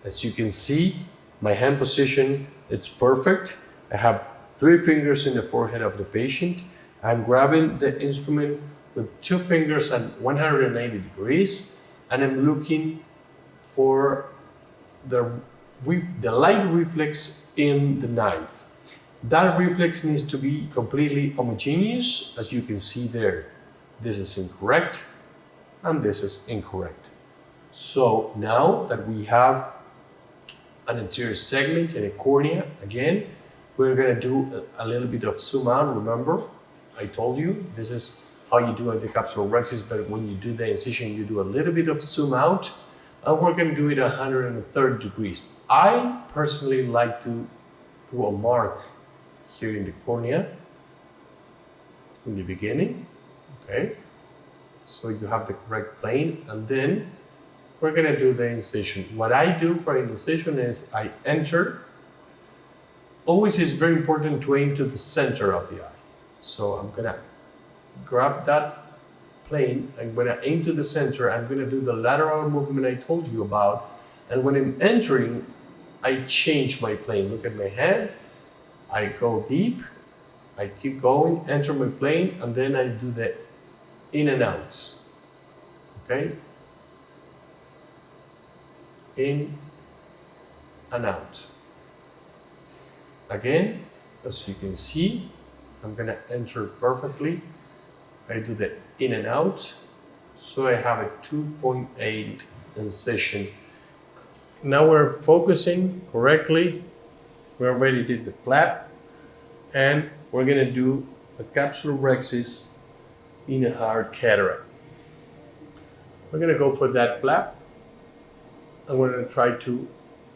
As you can see, my hand position, it's perfect. I have 3 fingers in the forehead of the patient. I'm grabbing the instrument with 2 fingers at 180 degrees, and I'm looking for the light reflex in the knife. That reflex needs to be completely homogeneous, as you can see there. This is incorrect, and this is incorrect. So now that we have an anterior segment and a cornea, again, we're going to do a little bit of zoom out. Remember, I told you this is how you do the Capsule Rexes, but when you do the incision, you do a little bit of zoom out, and we're going to do it 130 degrees. I personally like to do a mark here in the cornea in the beginning, okay? So you have the correct plane, and then we're going to do the incision. What I do for incision is I enter. Always is very important to aim to the center of the eye. So I'm going to grab that plane. I'm going to aim to the center. I'm going to do the lateral movement I told you about. And when I'm entering, I change my plane. Look at my hand. I go deep. I keep going, enter my plane, and then I do the in and outs. Okay? In and out. Again, as you can see, I'm going to enter perfectly. I do the in and out, so I have a 2.8 incision. Now we're focusing correctly. We already did the flap, and we're going to do the Capsule Rexes in a hard cataract. We're going to go for that flap. I'm going to try to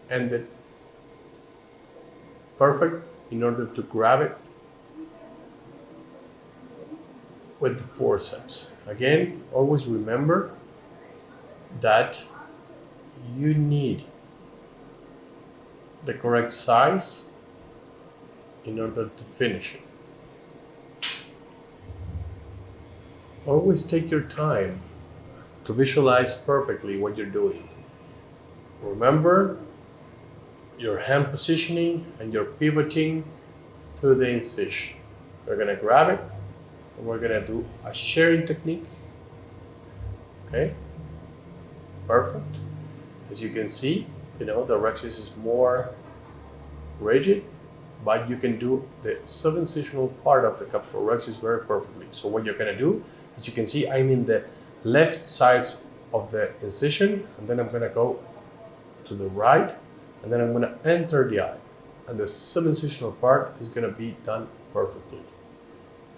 end it perfect in order to grab it with the forceps. Again, always remember that you need the correct size in order to finish it. Always take your time to visualize perfectly what you're doing. Remember your hand positioning and your pivoting through the incision. We're going to grab it and we're going to do a sharing technique. Okay, perfect. As you can see, the Rexes is more rigid, but you can do the sub-incisional part of the Capsule Rexes very perfectly. So what you're going to do, as you can see, I'm in the left side of the incision, and then I'm going to go to the right, and then I'm going to enter the eye, and the sub-incisional part is going to be done perfectly.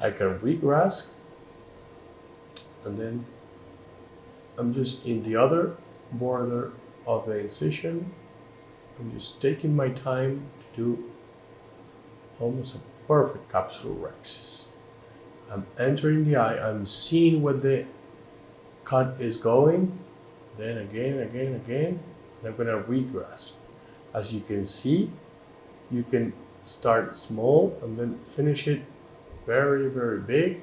I can regrasp, and then I'm just in the other border of the incision. I'm just taking my time to do almost a perfect Capsule Rexes. I'm entering the eye, I'm seeing where the cut is going, then again, and I'm going to regrasp. As you can see, you can start small and then finish it very, very big.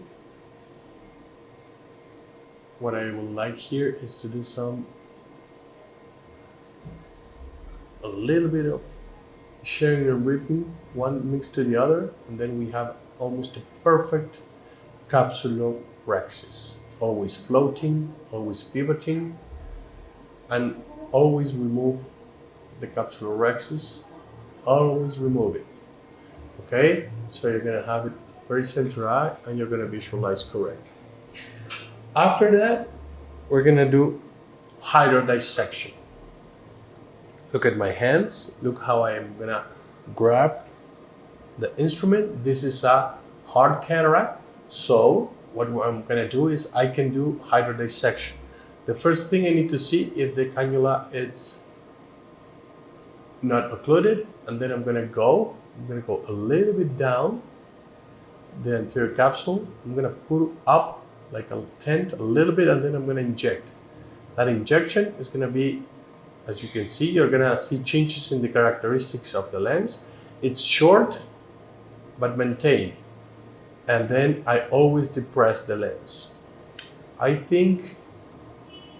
What I would like here is to do a little bit of sharing and ripping, one mixed to the other, and then we have almost a perfect Capsule Rexes. Always floating, always pivoting, and always remove the Capsule Rexes. Always remove it. Okay? So you're going to have it very center eye, and you're going to visualize correct. After that, we're going to do hydrodissection. Look at my hands. Look how I am going to grab the instrument. This is a hard cataract. So what I'm going to do is I can do hydrodissection. The first thing I need to see if the cannula is not occluded, and then I'm going to go a little bit down the anterior capsule. I'm going to put up like a tent a little bit, and then I'm going to inject. That injection is going to be, as you can see, you're going to see changes in the characteristics of the lens. it's short but maintained. And then I always depress the lens. I think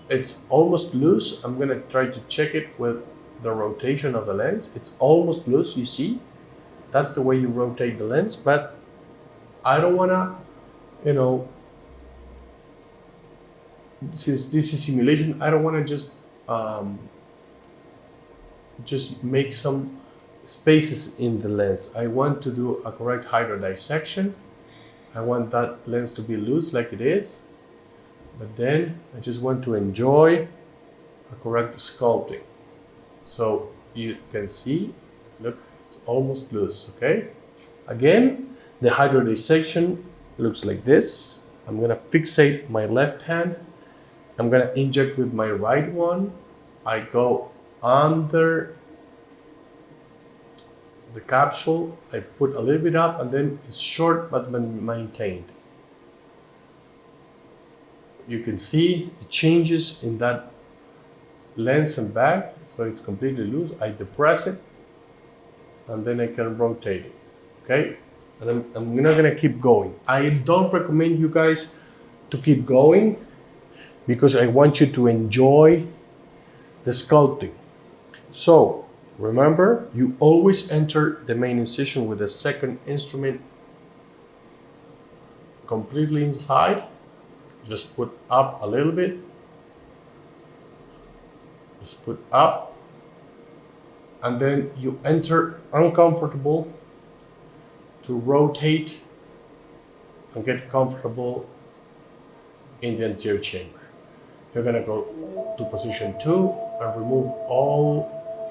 it's almost loose. I'm gonna try to check it with the rotation of the lens. It's almost loose, you see? That's the way you rotate the lens, but I don't wanna, you know, since this is simulation, I don't wanna just make some spaces in the lens. I want to do a correct hydrodissection. I want that lens to be loose like it is, but then I just want to enjoy a correct sculpting. So you can see, look, it's almost loose, okay? Again, the hydrodissection looks like this. I'm gonna fixate my left hand. I'm gonna inject with my right one. I go under the capsule, I put a little bit up, and then it's short but maintained. You can see the changes in that lens and back, so it's completely loose. I depress it, and then I can rotate it, okay? And I'm not gonna keep going. I don't recommend you guys to keep going because I want you to enjoy the sculpting. So remember, you always enter the main incision with the second instrument completely inside. Just put up a little bit. Just put up. And then you enter uncomfortable to rotate and get comfortable in the anterior chamber. You're gonna go to position 2 and remove all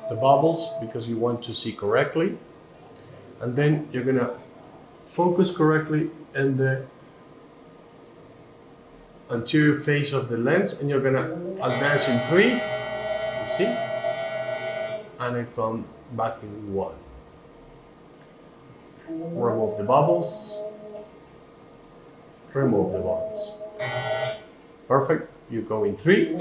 the bubbles because you want to see correctly. And then you're gonna focus correctly in the anterior face of the lens, and you're gonna advance in 3, you see? And then come back in 1. Remove the bubbles. Remove the bubbles. Perfect. You go in 3.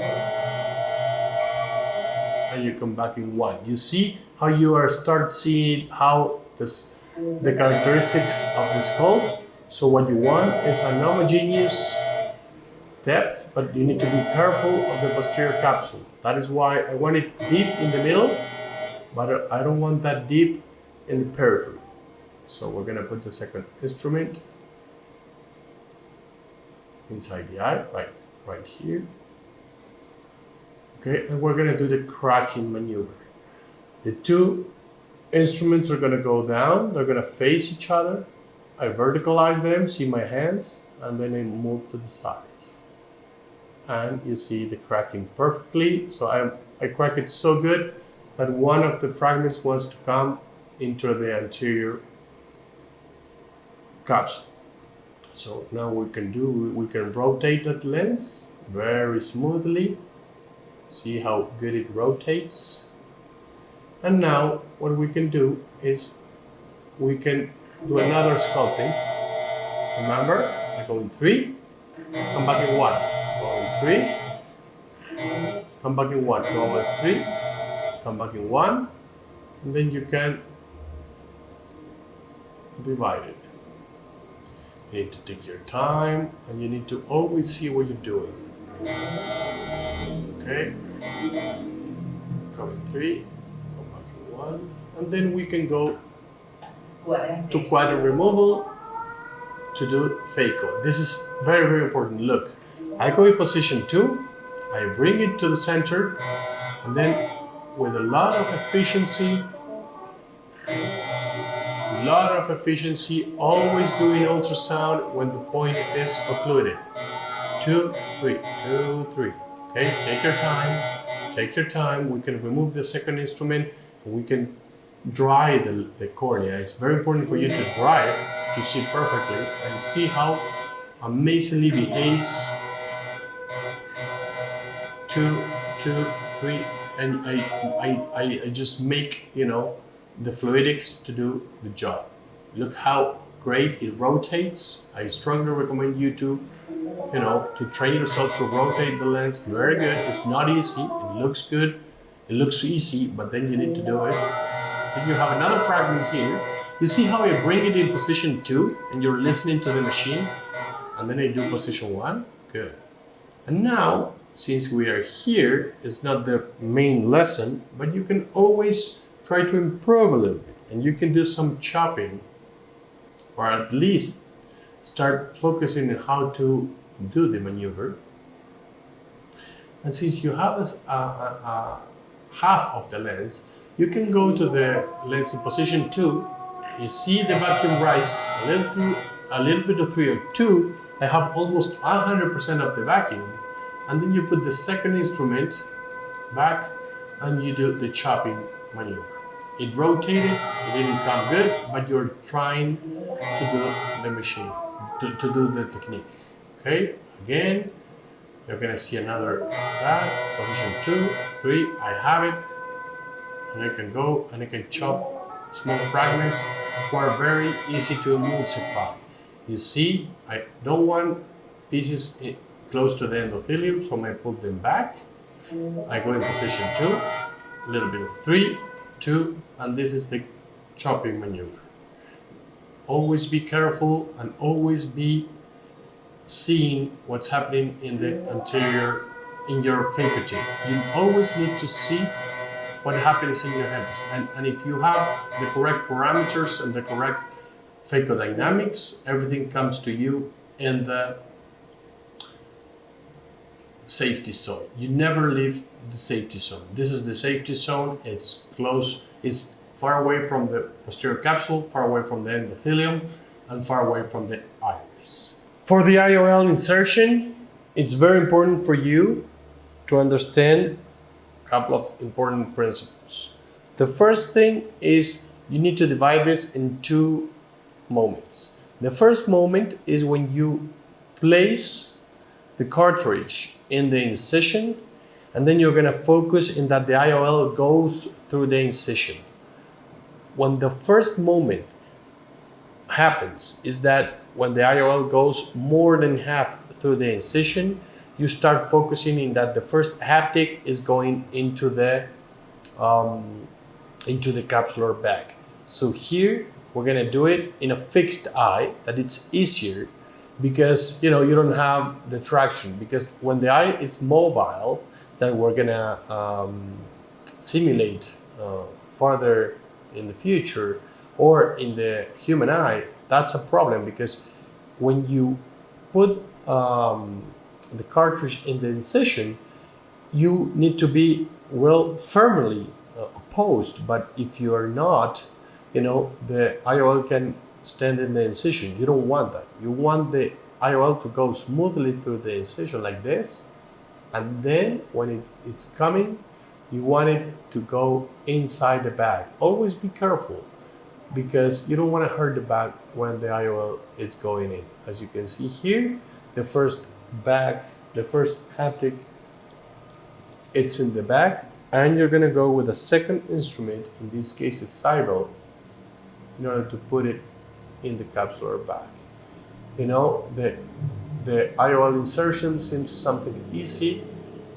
And you come back in 1. You see how you are start seeing how the characteristics of the sculpt. So what you want is an homogeneous depth, but you need to be careful of the posterior capsule. That is why I want it deep in the middle, but I don't want that deep in the periphery. So we're gonna put the second instrument inside the eye, right here. Okay, and we're gonna do the cracking maneuver. The 2 instruments are gonna go down, they're gonna face each other. I verticalize them, see my hands, and then I move to the sides. And you see the cracking perfectly. So I crack it so good that one of the fragments wants to come into the anterior capsule. So now we can rotate that lens very smoothly. See how good it rotates. And now what we can do is we can do another sculpting. Remember, I go in 3, come back in 1, go in 3, come back in 1, go in 3, come back in 1, and then you can divide it. You need to take your time, and you need to always see what you're doing. Okay, go in 3, go back in 1, and then we can go to quadrant removal to do Phaco. This is very, very important. Look, I go in position 2, I bring it to the center, and then with a lot of efficiency, always doing ultrasound when the point is occluded. 2, 3, 2, 3. Okay, take your time. We can remove the second instrument, and we can dry the cornea. It's very important for you to dry it to see perfectly and see how amazingly behaves. 2, 2, 3, and I just make, you know, the fluidics to do the job. Look how great it rotates. I strongly recommend you to, you know, to train yourself to rotate the lens. Very good. It's not easy. It looks good. It looks easy, but then you need to do it. Then you have another fragment here. You see how I bring it in position 2 and you're listening to the machine? And then I do position 1? Good. And now, since we are here, it's not the main lesson, but you can always try to improve a little bit. And you can do some chopping, or at least start focusing on how to do the maneuver. And since you have a half of the lens, you can go to the lens in position 2. You see the vacuum rise a little bit of 3 or 2. I have almost 100% of the vacuum. And then you put the second instrument back and you do the chopping maneuver. It rotated, it didn't come good, but you're trying to do the machine, to do the technique. Okay, again, you're gonna see another that, position 2, 3, I have it, and I can go and I can chop small fragments who are very easy to emulsify. You see, I don't want pieces close to the endothelium, so I put them back. I go in position 2, a little bit of 3, 2, and this is the chopping maneuver. Always be careful and always be seeing what's happening in the anterior, in your Phaco tip. You always need to see what happens in your hands. And if you have the correct parameters and the correct Phaco dynamics, everything comes to you in the safety zone. You never leave the safety zone. This is the safety zone. It's close, it's far away from the posterior capsule, far away from the endothelium, and far away from the iris. For the IOL insertion, it's very important for you to understand a couple of important principles. The first thing is you need to divide this in 2 moments. The first moment is when you place the cartridge in the incision, and then you're going to focus in that the IOL goes through the incision. When the first moment happens is that when the IOL goes more than half through the incision, you start focusing in that the first haptic is going into the capsular bag. So here we're going to do it in a fixed eye, that it's easier because you don't have the traction, because when the eye is mobile, then we're going to simulate further in the future, or in the human eye, that's a problem, because when you put the cartridge in the incision, you need to be firmly opposed. But if you are not, the IOL can stand in the incision. You don't want that. You want the IOL to go smoothly through the incision like this, and then when it's coming, you want it to go inside the bag. Always be careful, because you don't want to hurt the bag when the IOL is going in. As you can see here, the first haptic, it's in the bag, and you're going to go with a second instrument, in this case is Cybel, in order to put it in the capsular bag. The IOL insertion seems something easy,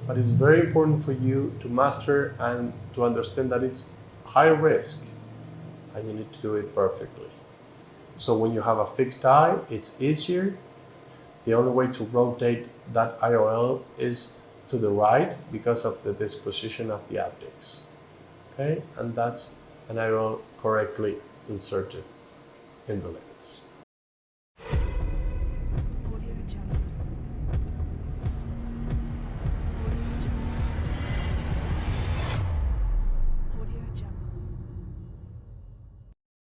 but it's very important for you to master and to understand that it's high risk, and you need to do it perfectly. So when you have a fixed eye, it's easier. The only way to rotate that IOL is to the right because of the disposition of the optics. Okay, and that's an IOL correctly inserted in the lens.